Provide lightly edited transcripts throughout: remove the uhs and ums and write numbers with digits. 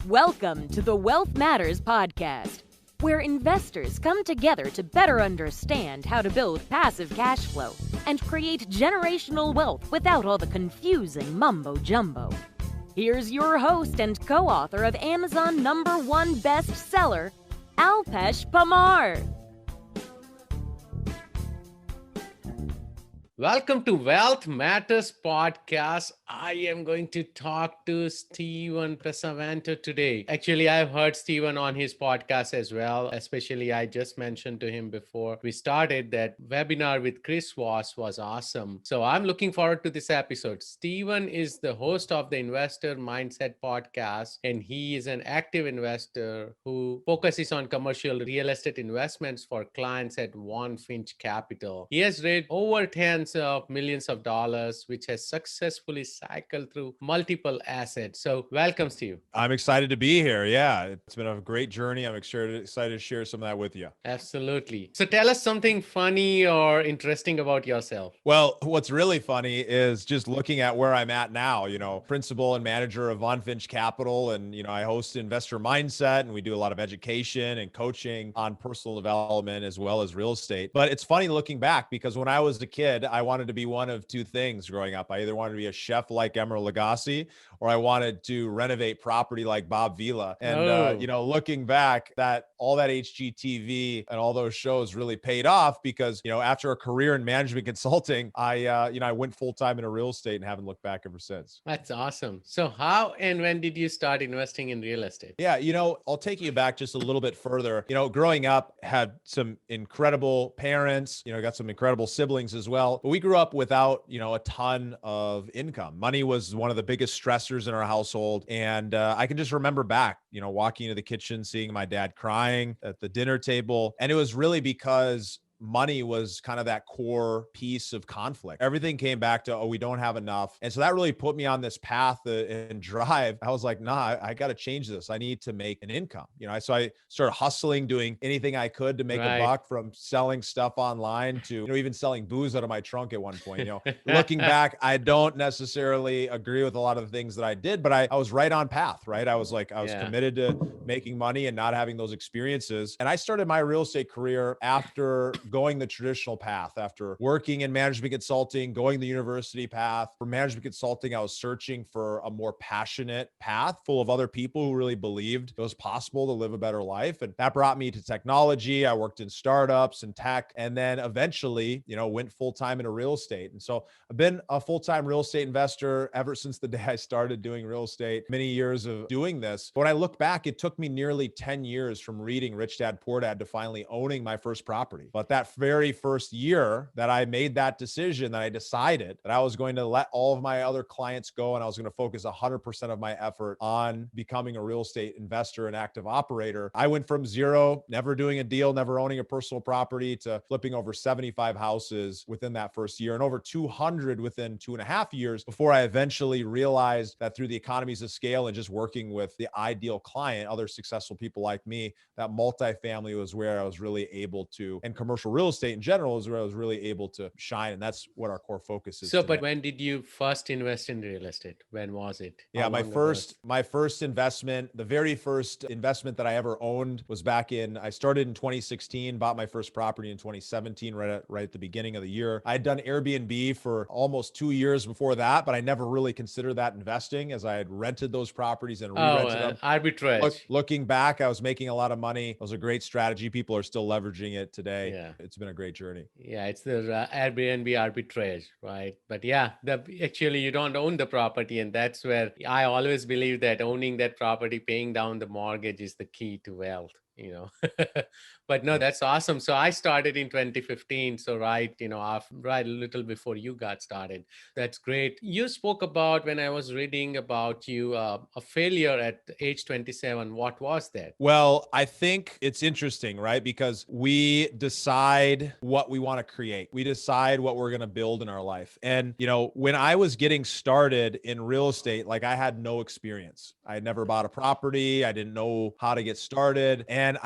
Welcome to the Wealth Matters podcast, where investors come together to better understand how to build passive cash flow and create generational wealth without all the confusing mumbo-jumbo. Here's your host and co-author of Amazon #1 bestseller, Alpesh Pamar. Welcome to Wealth Matters podcast. I am going to talk to Steven Pesavento today. Actually, I've heard Steven on his podcast as well. Especially, I just mentioned to him before we started that webinar with Chris was awesome. So I'm looking forward to this episode. Steven is the host of the Investor Mindset podcast, and he is an active investor who focuses on commercial real estate investments for clients at VonFinch Capital. He has raised over tens of millions of dollars, which has successfully cycled through multiple assets. So welcome, Steve. I'm excited to be here. Yeah, it's been a great journey. I'm excited to share some of that with you. Absolutely. So tell us something funny or interesting about yourself. Well, what's really funny is just looking at where I'm at now, principal and manager of VonFinch Capital. And, I host Investor Mindset, and we do a lot of education and coaching on personal development as well as real estate. But it's funny looking back because when I was a kid, I wanted to be one of two things growing up. I either wanted to be a chef like Emeril Lagasse, or I wanted to renovate property like Bob Vila. And, looking back, all that HGTV and all those shows really paid off because, after a career in management consulting, I went full-time into real estate and haven't looked back ever since. That's awesome. So how and when did you start investing in real estate? Yeah, I'll take you back just a little bit further. Growing up, had some incredible parents, got some incredible siblings as well. But we grew up without, a ton of income. Money was one of the biggest stressors in our household. And I can just remember back, walking into the kitchen, seeing my dad crying at the dinner table. And it was really because money was kind of that core piece of conflict. Everything came back to, we don't have enough. And so that really put me on this path and drive. I was like, I got to change this. I need to make an income. So I started hustling, doing anything I could to make a buck, from selling stuff online to, even selling booze out of my trunk at one point. Looking back, I don't necessarily agree with a lot of the things that I did, but I was right on path, right? I was committed to making money and not having those experiences. And I started my real estate career after going the traditional path, after working in management consulting, going the university path. For management consulting, I was searching for a more passionate path full of other people who really believed it was possible to live a better life. And that brought me to technology. I worked in startups and tech, and then eventually, went full-time into real estate. And so I've been a full-time real estate investor ever since the day I started doing real estate, many years of doing this. But when I look back, it took me nearly 10 years from reading Rich Dad, Poor Dad to finally owning my first property. But that very first year that I made that decision, that I decided that I was going to let all of my other clients go and I was going to focus 100% of my effort on becoming a real estate investor and active operator, I went from zero, never doing a deal, never owning a personal property, to flipping over 75 houses within that first year and over 200 within 2.5 years, before I eventually realized that through the economies of scale and just working with the ideal client, other successful people like me, that multifamily was where I was really able to, and commercial real estate in general is where I was really able to shine. And that's what our core focus is. So, but when did you first invest in real estate? When was it? Yeah, my first investment, the very first investment that I ever owned was I started in 2016, bought my first property in 2017, right at the beginning of the year. I had done Airbnb for almost 2 years before that, but I never really considered that investing, as I had rented those properties and re-rented them. Arbitrage. Looking back, I was making a lot of money. It was a great strategy. People are still leveraging it today. Yeah. It's been a great journey. Yeah, it's the Airbnb arbitrage, right? But yeah, actually you don't own the property, and that's where I always believe that owning that property, paying down the mortgage, is the key to wealth. But no, that's awesome. So I started in 2015. So right a little before you got started. That's great. You spoke about, when I was reading about you, a failure at age 27. What was that? Well, I think it's interesting, right? Because we decide what we want to create. We decide what we're going to build in our life. And, when I was getting started in real estate, I had no experience. I had never bought a property. I didn't know how to get started. And And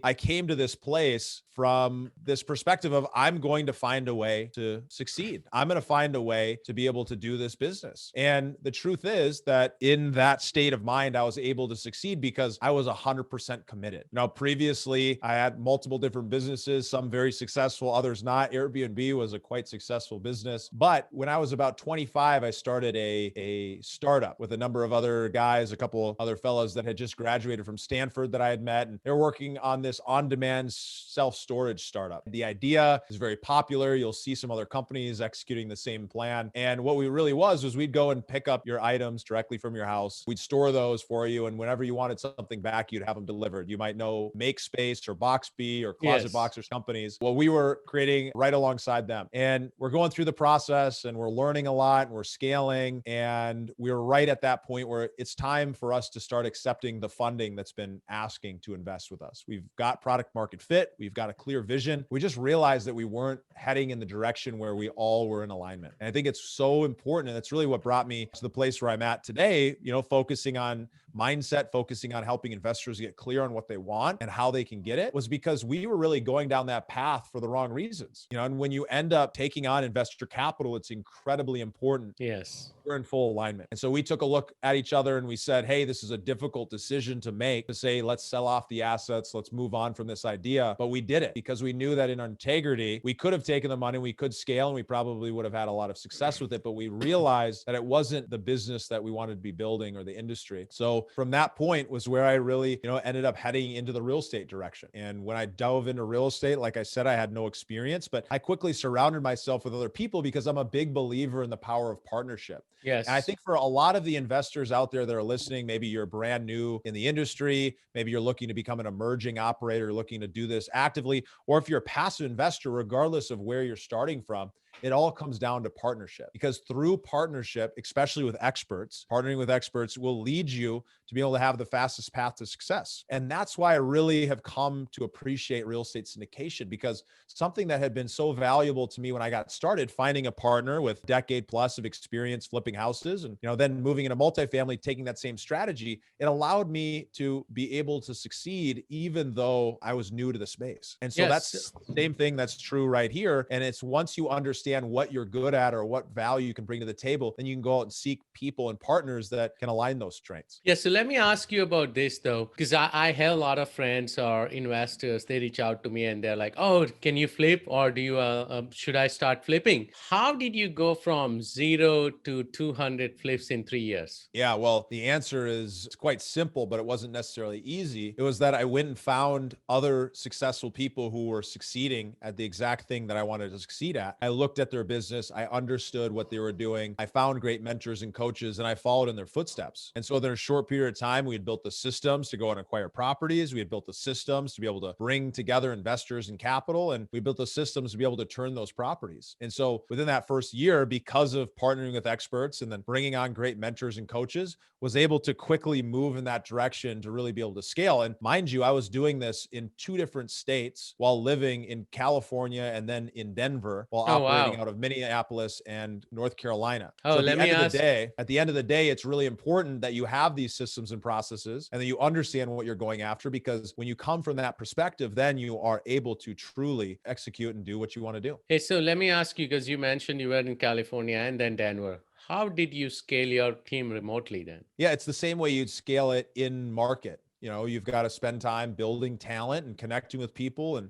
I came to this place from this perspective of I'm going to find a way to succeed. I'm going to find a way to be able to do this business. And the truth is that in that state of mind, I was able to succeed because I was 100% committed. Now, previously, I had multiple different businesses, some very successful, others not. Airbnb was a quite successful business. But when I was about 25, I started a startup with a number of other guys, a couple other fellows that had just graduated from Stanford that I had met. And they're working on this on-demand self-storage startup. The idea is very popular. You'll see some other companies executing the same plan. And what we really was we'd go and pick up your items directly from your house. We'd store those for you. And whenever you wanted something back, you'd have them delivered. You might know MakeSpace or Boxbee or Closet Boxers companies. Well, we were creating right alongside them. And we're going through the process and we're learning a lot and we're scaling. And we're right at that point where it's time for us to start accepting the funding that's been asking to invest with us. We've got product market fit. We've got a clear vision. We just realized that we weren't heading in the direction where we all were in alignment. And I think it's so important. And that's really what brought me to the place where I'm at today, focusing on mindset, focusing on helping investors get clear on what they want and how they can get it, was because we were really going down that path for the wrong reasons. And when you end up taking on investor capital, it's incredibly important. Yes. We're in full alignment. And so we took a look at each other and we said, hey, this is a difficult decision to make, to say, let's sell off the assets, let's move on from this idea. But we did it because we knew that in integrity, we could have taken the money, we could scale, and we probably would have had a lot of success with it. But we realized that it wasn't the business that we wanted to be building or the industry. So from that point was where I really, ended up heading into the real estate direction. And when I dove into real estate, like I said, I had no experience, but I quickly surrounded myself with other people because I'm a big believer in the power of partnership. Yes. And I think for a lot of the investors out there that are listening, maybe you're brand new in the industry, maybe you're looking to become an emerging operator, looking to do this actively, or if you're a passive investor, regardless of where you're starting from, it all comes down to partnership, because through partnership, especially with experts, partnering with experts will lead you to be able to have the fastest path to success. And that's why I really have come to appreciate real estate syndication, because something that had been so valuable to me when I got started, finding a partner with decade plus of experience flipping houses and, then moving into multifamily, taking that same strategy, it allowed me to be able to succeed even though I was new to the space. And so that's the same thing that's true right here. And it's once you understand what you're good at or what value you can bring to the table, then you can go out and seek people and partners that can align those strengths. Yeah. So let me ask you about this though, because I have a lot of friends or investors, they reach out to me and they're like, oh, can you flip, or do you, should I start flipping? How did you go from 0 to 200 flips in 3 years? Yeah, well, the answer is it's quite simple, but it wasn't necessarily easy. It was that I went and found other successful people who were succeeding at the exact thing that I wanted to succeed at. I looked at their business. I understood what they were doing. I found great mentors and coaches, and I followed in their footsteps. And so in a short period of time, we had built the systems to go and acquire properties. We had built the systems to be able to bring together investors and capital, and we built the systems to be able to turn those properties. And so within that first year, because of partnering with experts and then bringing on great mentors and coaches, was able to quickly move in that direction to really be able to scale. And mind you, I was doing this in 2 different states while living in California and then in Denver while operating out of Minneapolis and North Carolina. Oh, so at let the me end of ask. the day, at the end of the day, it's really important that you have these systems and processes and that you understand what you're going after, because when you come from that perspective, then you are able to truly execute and do what you want to do. Hey, so let me ask you, because you mentioned you were in California and then Denver. How did you scale your team remotely then? Yeah, it's the same way you'd scale it in market. You've got to spend time building talent and connecting with people and,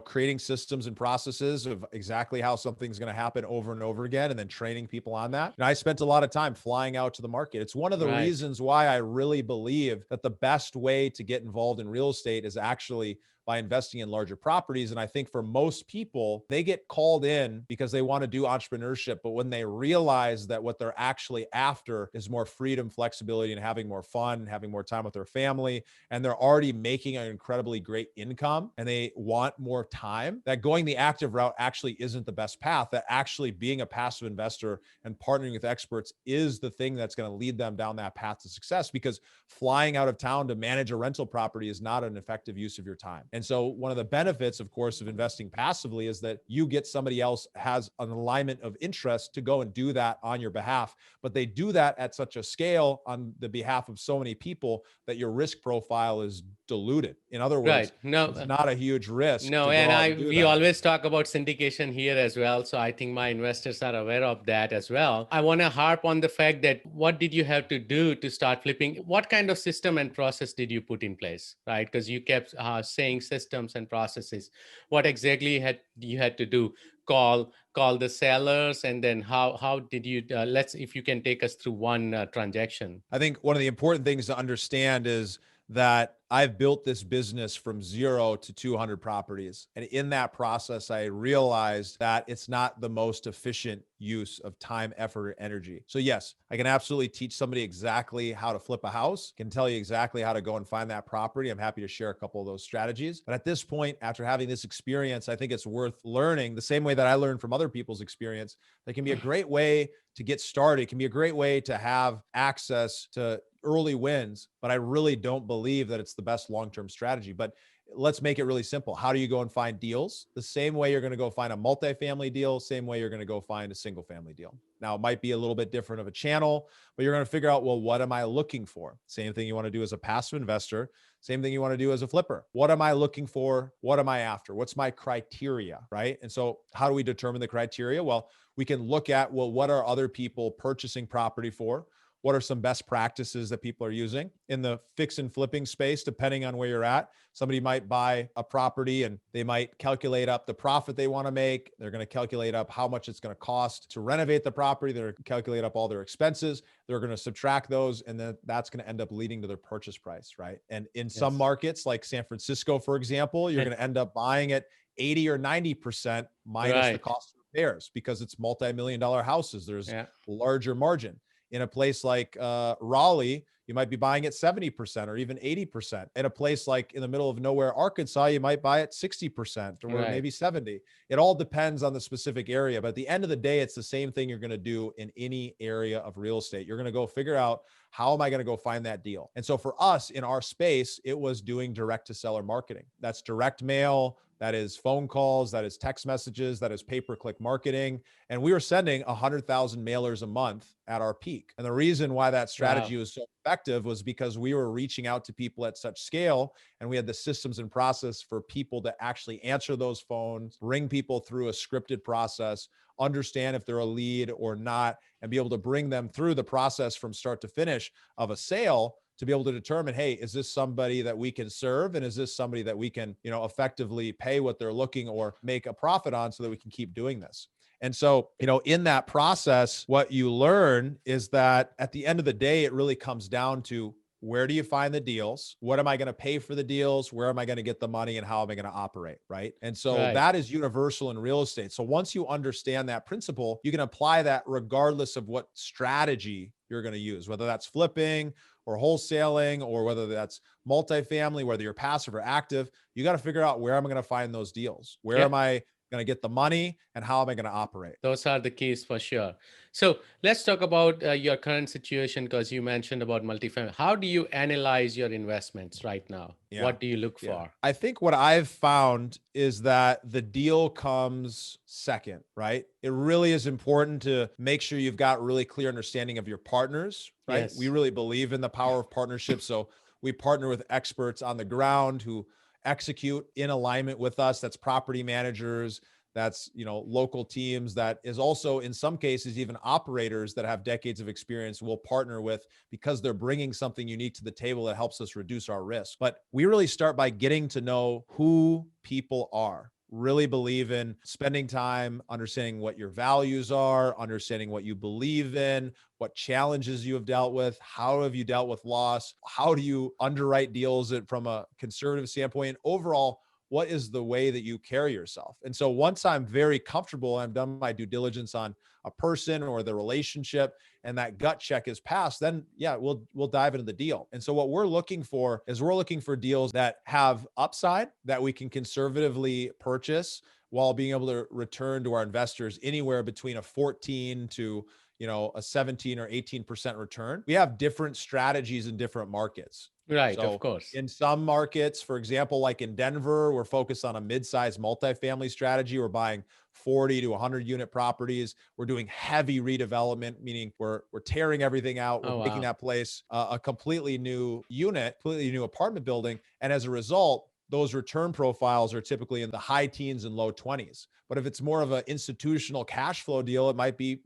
creating systems and processes of exactly how something's going to happen over and over again, and then training people on that. And I spent a lot of time flying out to the market. It's one of the reasons why I really believe that the best way to get involved in real estate is actually by investing in larger properties. And I think for most people, they get called in because they want to do entrepreneurship. But when they realize that what they're actually after is more freedom, flexibility, and having more fun, having more time with their family, and they're already making an incredibly great income and they want more time, that going the active route actually isn't the best path, that actually being a passive investor and partnering with experts is the thing that's going to lead them down that path to success, because flying out of town to manage a rental property is not an effective use of your time. And so one of the benefits, of course, of investing passively is that you get somebody else has an alignment of interest to go and do that on your behalf. But they do that at such a scale on the behalf of so many people that your risk profile is diluted. In other Right. words, No, it's not a huge risk no, to go and out and do we that. always talk about syndication here as well. So I think my investors are aware of that as well. I want to harp on the fact that what did you have to do to start flipping? What kind of system and process did you put in place, right? Because you kept saying systems and processes. What exactly had you had to do? Call the sellers, and then how did you? Let's if you can take us through one transaction. I think one of the important things to understand is that I've built this business from 0 to 200 properties. And in that process, I realized that it's not the most efficient use of time, effort, or energy. So yes, I can absolutely teach somebody exactly how to flip a house, can tell you exactly how to go and find that property. I'm happy to share a couple of those strategies. But at this point, after having this experience, I think it's worth learning the same way that I learned from other people's experience. That can be a great way to get started. It can be a great way to have access to early wins, but I really don't believe that it's the best long-term strategy. But let's make it really simple. How do you go and find deals? The same way you're going to go find a multifamily deal, same way you're going to go find a single family deal. Now, it might be a little bit different of a channel, but you're going to figure out, well, what am I looking for? Same thing you want to do as a passive investor. Same thing you want to do as a flipper. What am I looking for? What am I after? What's my criteria, right? And so how do we determine the criteria? Well, we can look at, well, what are other people purchasing property for? What are some best practices that people are using in the fix and flipping space, depending on where you're at? Somebody might buy a property and they might calculate up the profit they want to make. They're going to calculate up how much it's going to cost to renovate the property. They're going to calculate up all their expenses. They're going to subtract those, and then that's going to end up leading to their purchase price, right? And in some markets like San Francisco, for example, you're going to end up buying at 80 or 90% minus the cost of repairs because it's multi-million-dollar houses. There's larger margin. In a place like Raleigh, you might be buying at 70% or even 80%. In a place like in the middle of nowhere, Arkansas, you might buy at 60% or maybe 70. It all depends on the specific area. But at the end of the day, it's the same thing you're going to do in any area of real estate. You're going to go figure out, how am I going to go find that deal? And so for us in our space, it was doing direct to seller marketing. That's direct mail. That is phone calls, that is text messages, that is pay-per-click marketing. And we were sending 100,000 mailers a month at our peak. And the reason why that strategy was so effective was because we were reaching out to people at such scale, and we had the systems and process for people to actually answer those phones, bring people through a scripted process, understand if they're a lead or not, and be able to bring them through the process from start to finish of a sale to be able to determine, hey, is this somebody that we can serve? And is this somebody that we can, effectively pay what they're looking or make a profit on so that we can keep doing this? And so, in that process, what you learn is that at the end of the day, it really comes down to, where do you find the deals? What am I going to pay for the deals? Where am I going to get the money, and how am I going to operate? Right. And so that is universal in real estate. So once you understand that principle, you can apply that regardless of what strategy you're going to use, whether that's flipping or wholesaling, or whether that's multifamily, whether you're passive or active. You got to figure out, where am I going to find those deals? Where am I going to get the money, and how am I going to operate? Those are the keys for sure. So let's talk about your current situation, because you mentioned about multifamily. How do you analyze your investments right now? What do you look for? I think what I've found is that the deal comes second, right? It really is important to make sure you've got really clear understanding of your partners, right? Yes. We really believe in the power of partnership. So we partner with experts on the ground who execute in alignment with us. That's property managers, that's, local teams, that is also in some cases even operators that have decades of experience we'll partner with, because they're bringing something unique to the table that helps us reduce our risk. But we really start by getting to know who people are. Really believe in spending time understanding what your values are, understanding what you believe in, what challenges you have dealt with, how have you dealt with loss, how do you underwrite deals from a conservative standpoint, overall, what is the way that you carry yourself? And so once I'm very comfortable, I've done my due diligence on a person or the relationship, and that gut check is passed, then we'll dive into the deal. And so what we're looking for is, we're looking for deals that have upside, that we can conservatively purchase while being able to return to our investors anywhere between a 14 to a 17 or 18% return. We have different strategies in different markets. Right, of So course. in some markets, for example, like in Denver, we're focused on a mid-sized multifamily strategy. We're buying 40 to 100 unit properties. We're doing heavy redevelopment, meaning we're tearing everything out. We're Oh, making wow. that place a completely new unit, completely new apartment building. And as a result, those return profiles are typically in the high teens and low 20s. But if it's more of an institutional cash flow deal, it might be,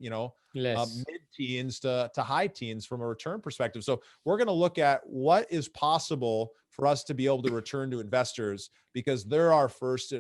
Less. mid-teens to high teens from a return perspective. So we're going to look at what is possible for us to be able to return to investors, because they're our first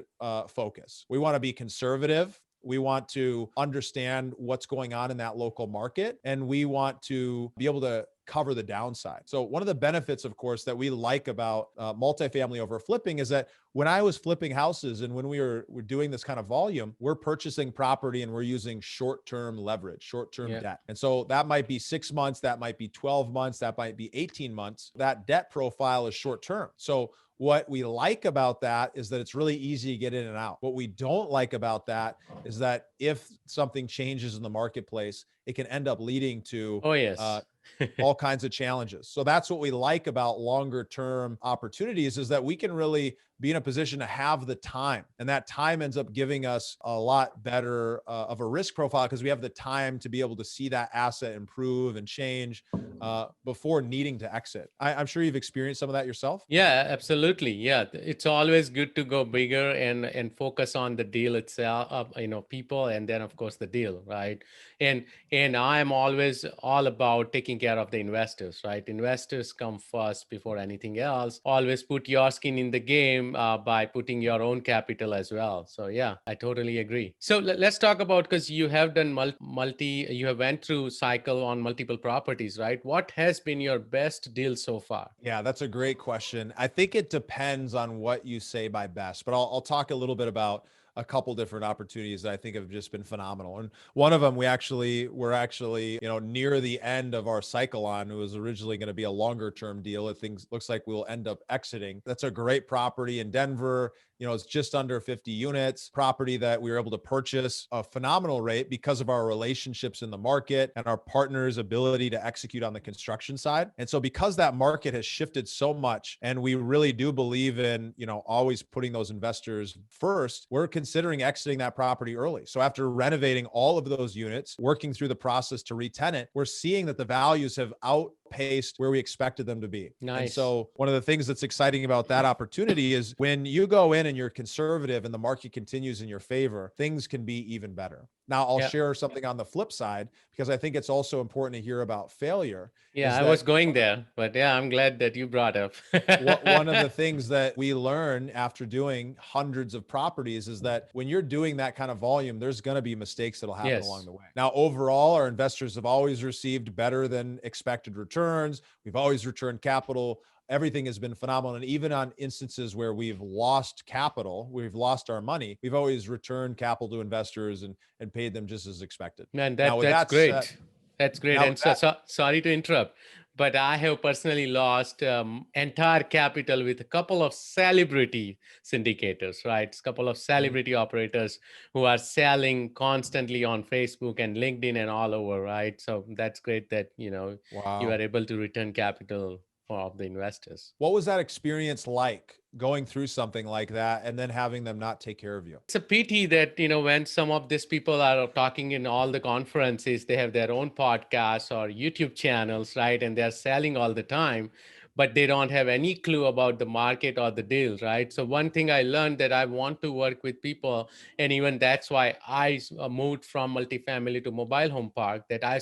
focus. We want to be conservative. We want to understand what's going on in that local market, and we want to be able to cover the downside. So one of the benefits, of course, that we like about multifamily over flipping is that when I was flipping houses and when we're doing this kind of volume, we're purchasing property and we're using short-term leverage, short-term Yeah. debt. And so that might be 6 months, that might be 12 months, that might be 18 months. That debt profile is short-term. So what we like about that is that it's really easy to get in and out. What we don't like about that is that if something changes in the marketplace, it can end up leading to Oh, yes. all kinds of challenges. So that's what we like about longer term opportunities, is that we can really be in a position to have the time, and that time ends up giving us a lot better of a risk profile, because we have the time to be able to see that asset improve and change before needing to exit. I'm sure you've experienced some of that yourself. Yeah, absolutely. Yeah, it's always good to go bigger and focus on the deal itself, people, and then of course the deal, right? And I'm always all about taking care of the investors, right? Investors come first before anything else. Always put your skin in the game by putting your own capital as well. So yeah, I totally agree. So let's talk about, because you have done you have went through cycle on multiple properties, right? What has been your best deal so far? Yeah, that's a great question. I think it depends on what you say by best, but I'll talk a little bit about a couple different opportunities that I think have just been phenomenal. And one of them, we're actually, near the end of our cycle on. It was originally going to be a longer term deal. It things looks like we'll end up exiting. That's a great property in Denver. It's just under 50 units, property that we were able to purchase a phenomenal rate because of our relationships in the market and our partners' ability to execute on the construction side. And so because that market has shifted so much, and we really do believe in, always putting those investors first, we're considering exiting that property early. So after renovating all of those units, working through the process to re-tenant, we're seeing that the values have outpaced where we expected them to be. Nice. And so one of the things that's exciting about that opportunity is when you go in and you're conservative and the market continues in your favor, things can be even better. Now, I'll share something on the flip side, because I think it's also important to hear about failure. Yeah, I was going there, but yeah, I'm glad that you brought up. One of the things that we learn after doing hundreds of properties is that when you're doing that kind of volume, there's going to be mistakes that'll happen along the way. Now, overall, our investors have always received better than expected returns. We've always returned capital. Everything has been phenomenal. And even on instances where we've lost capital, we've lost our money, we've always returned capital to investors and paid them just as expected. Man, Now, that's great. said, That's great. now And sorry to interrupt, but I have personally lost entire capital with a couple of celebrity syndicators, right? A couple of celebrity operators who are selling constantly on Facebook and LinkedIn and all over, right? So that's great that, you Wow. are able to return capital of the investors. What was that experience like, going through something like that and then having them not take care of you? It's a pity that, when some of these people are talking in all the conferences, they have their own podcasts or YouTube channels, right? And they're selling all the time, but they don't have any clue about the market or the deal, right? So one thing I learned, that I want to work with people, and even that's why I moved from multifamily to mobile home park, that I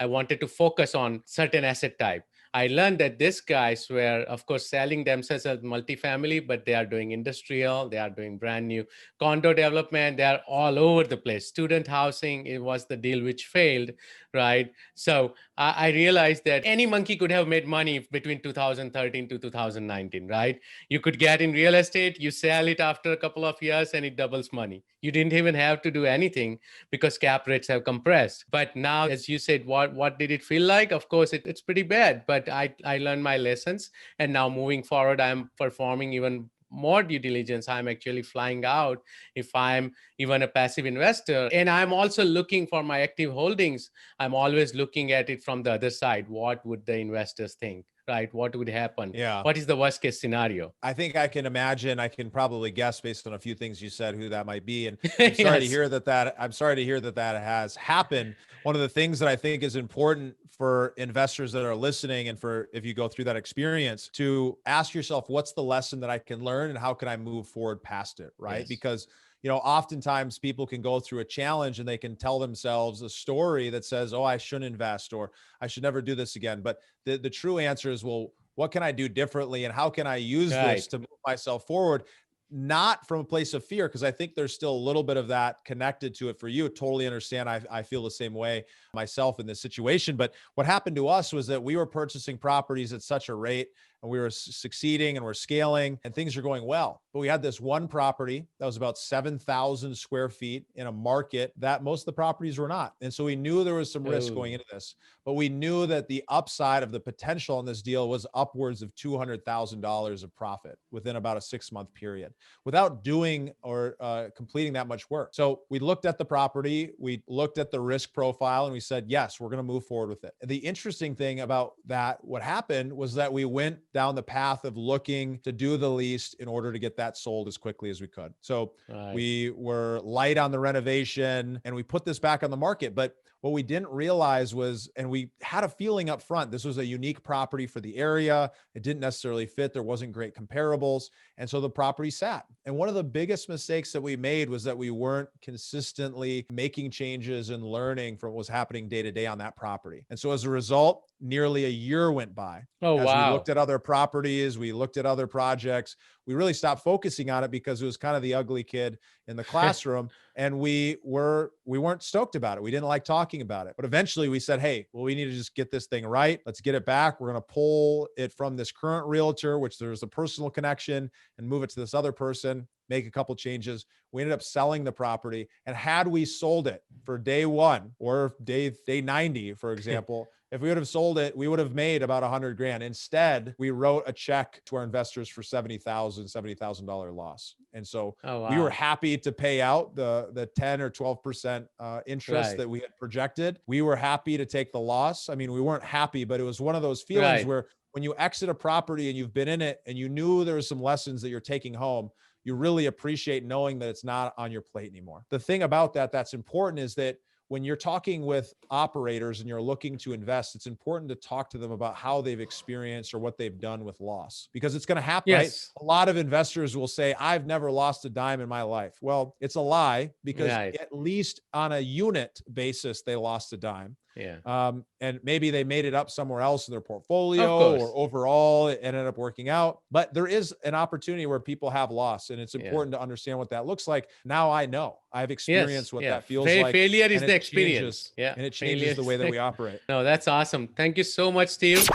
wanted to focus on certain asset type. I learned that these guys were, of course, selling themselves as multifamily, but they are doing industrial, they are doing brand new condo development, they are all over the place. Student housing, it was the deal which failed, right? So I realized that any monkey could have made money between 2013 to 2019, right? You could get in real estate, you sell it after a couple of years and it doubles money. You didn't even have to do anything because cap rates have compressed. But now, as you said, what did it feel like? Of course, it's pretty bad, but I learned my lessons. And now moving forward, I'm performing even more due diligence. I'm actually flying out if I'm even a passive investor. And I'm also looking for my active holdings. I'm always looking at it from the other side. What would the investors think? Right? What would happen? Yeah. What is the worst case scenario? I think I can imagine, I can probably guess based on a few things you said who that might be. And I'm sorry to hear I'm sorry to hear that has happened. One of the things that I think is important for investors that are listening, and for if you go through that experience, to ask yourself, what's the lesson that I can learn and how can I move forward past it? Right. Yes. Because oftentimes people can go through a challenge and they can tell themselves a story that says, oh, I shouldn't invest, or I should never do this again. But the true answer is, well, what can I do differently? And how can I use this to move myself forward? Not from a place of fear, because I think there's still a little bit of that connected to it for you. Totally understand. I feel the same way myself in this situation. But what happened to us was that we were purchasing properties at such a rate, and we were succeeding and we're scaling and things are going well. But we had this one property that was about 7,000 square feet in a market that most of the properties were not. And so we knew there was some risk going into this, but we knew that the upside of the potential on this deal was upwards of $200,000 of profit within about a 6-month period without doing or completing that much work. So we looked at the property, we looked at the risk profile, and we said, yes, we're going to move forward with it. And the interesting thing about that, what happened was that we went down the path of looking to do the least in order to get that sold as quickly as we could. So we were light on the renovation and we put this back on the market. But what we didn't realize was, and we had a feeling up front, this was a unique property for the area. It didn't necessarily fit. There wasn't great comparables. And so the property sat. And one of the biggest mistakes that we made was that we weren't consistently making changes and learning from what was happening day to day on that property. And so as a result, nearly a year went by. Oh, as wow. we looked at other properties, we looked at other projects. We really stopped focusing on it because it was kind of the ugly kid in the classroom. And we weren't stoked about it. We didn't like talking about it. But eventually we said, hey, well, we need to just get this thing right. Let's get it back. We're going to pull it from this current realtor, which there's a personal connection, and move it to this other person, make a couple changes. We ended up selling the property. And had we sold it for day 1 or day 90, for example, if we would have sold it, we would have made about $100,000. Instead, we wrote a check to our investors for $70,000 loss. And so we were happy to pay out the 10 or 12% interest that we had projected. We were happy to take the loss. I mean, we weren't happy, but it was one of those feelings where when you exit a property and you've been in it and you knew there was some lessons that you're taking home, you really appreciate knowing that it's not on your plate anymore. The thing about that's important is that when you're talking with operators and you're looking to invest, it's important to talk to them about how they've experienced or what they've done with loss, because it's going to happen. Right? A lot of investors will say, I've never lost a dime in my life. Well, it's a lie, because at least on a unit basis, they lost a dime. And maybe they made it up somewhere else in their portfolio, or overall it ended up working out. But there is an opportunity where people have lost, and it's important to understand what that looks like. Now I know. I've experienced what that feels like. Failure is the experience. And it changes the way that we operate. No, that's awesome. Thank you so much, Steve.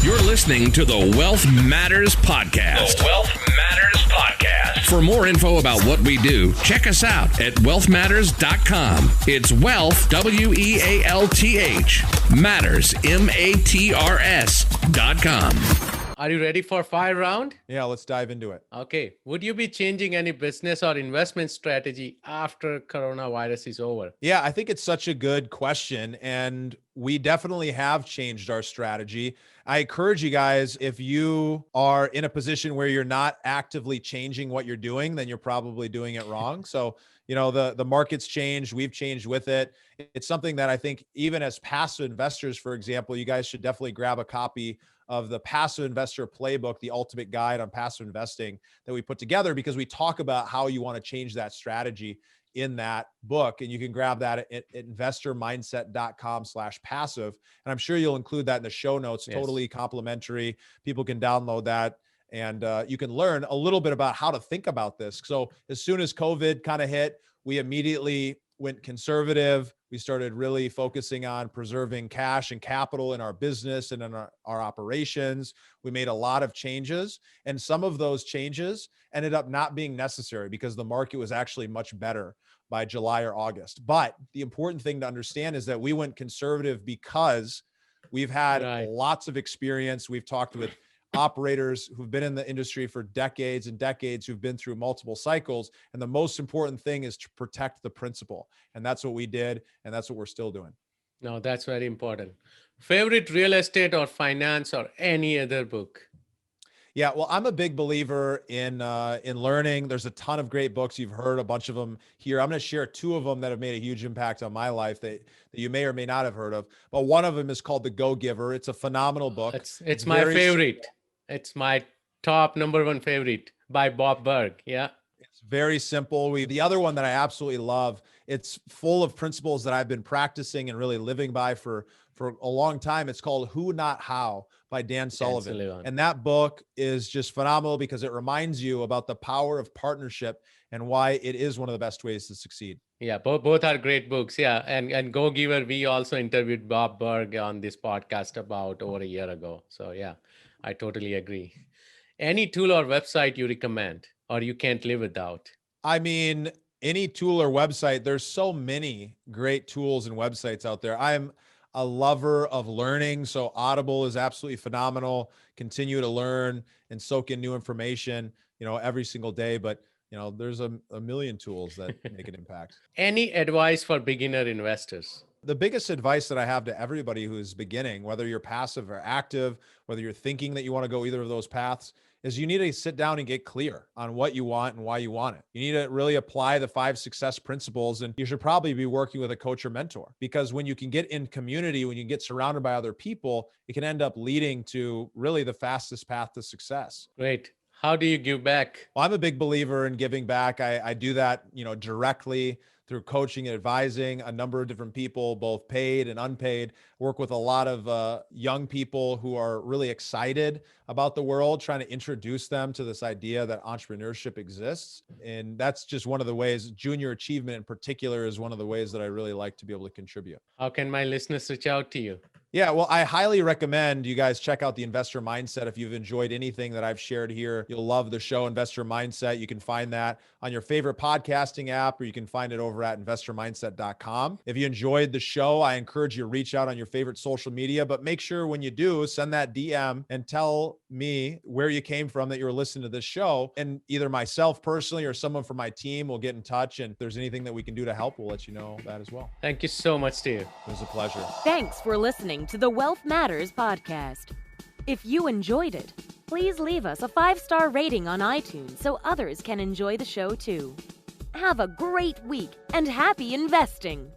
You're listening to the Wealth Matters Podcast. The Wealth Matters Podcast. For more info about what we do, check us out at wealthmatters.com. It's wealth, WEALTH, matters, MATRS.com. Are you ready for fire round? Yeah, let's dive into it. Okay. Would you be changing any business or investment strategy after coronavirus is over? Yeah, I think it's such a good question. And we definitely have changed our strategy. I encourage you guys, if you are in a position where you're not actively changing what you're doing, then you're probably doing it wrong. So, the market's changed. We've changed with it. It's something that I think even as passive investors, for example, you guys should definitely grab a copy of the Passive Investor Playbook, the ultimate guide on passive investing that we put together, because we talk about how you want to change that strategy in that book. And you can grab that at investormindset.com/passive. And I'm sure you'll include that in the show notes, totally complimentary. People can download that. And you can learn a little bit about how to think about this. So as soon as COVID kind of hit, we immediately went conservative. We started really focusing on preserving cash and capital in our business and in our operations. We made a lot of changes, and some of those changes ended up not being necessary because the market was actually much better by July or August. But the important thing to understand is that we went conservative because we've had lots of experience. We've talked with operators who've been in the industry for decades and decades, who've been through multiple cycles. And the most important thing is to protect the principal. And that's what we did. And that's what we're still doing. No, that's very important. Favorite real estate or finance or any other book? Yeah, well, I'm a big believer in learning. There's a ton of great books. You've heard a bunch of them here. I'm going to share two of them that have made a huge impact on my life that you may or may not have heard of. But one of them is called The Go-Giver. It's a phenomenal book. It's my favorite. It's my top number one favorite by Bob Burg. Yeah. It's very simple. The other one that I absolutely love, it's full of principles that I've been practicing and really living by for a long time. It's called Who Not How by Dan Sullivan. And that book is just phenomenal because it reminds you about the power of partnership and why it is one of the best ways to succeed. Yeah, both are great books. Yeah. And Go Giver, we also interviewed Bob Burg on this podcast about over a year ago. So yeah, I totally agree. Any tool or website you recommend or you can't live without? I mean, any tool or website, there's so many great tools and websites out there. I'm a lover of learning. So Audible is absolutely phenomenal. Continue to learn and soak in new information, every single day. But, there's a million tools that make an impact. Any advice for beginner investors? The biggest advice that I have to everybody who's beginning, whether you're passive or active, whether you're thinking that you want to go either of those paths, is you need to sit down and get clear on what you want and why you want it. You need to really apply the 5 success principles, and you should probably be working with a coach or mentor, because when you can get in community, when you get surrounded by other people, it can end up leading to really the fastest path to success. Great. How do you give back? Well, I'm a big believer in giving back. I do that, directly through coaching and advising a number of different people, both paid and unpaid. Work with a lot of young people who are really excited about the world, trying to introduce them to this idea that entrepreneurship exists. And that's just one of the ways. Junior achievement in particular is one of the ways that I really like to be able to contribute. How can my listeners reach out to you? Yeah, well, I highly recommend you guys check out the Investor Mindset. If you've enjoyed anything that I've shared here, you'll love the show Investor Mindset. You can find that on your favorite podcasting app, or you can find it over at investormindset.com. If you enjoyed the show, I encourage you to reach out on your favorite social media, but make sure when you do, send that DM and tell me where you came from that you were listening to this show. And either myself personally or someone from my team will get in touch. And if there's anything that we can do to help, we'll let you know that as well. Thank you so much, Steve. It was a pleasure. Thanks for listening to the Wealth Matters podcast. If you enjoyed it, please leave us a 5-star rating on iTunes so others can enjoy the show too. Have a great week and happy investing!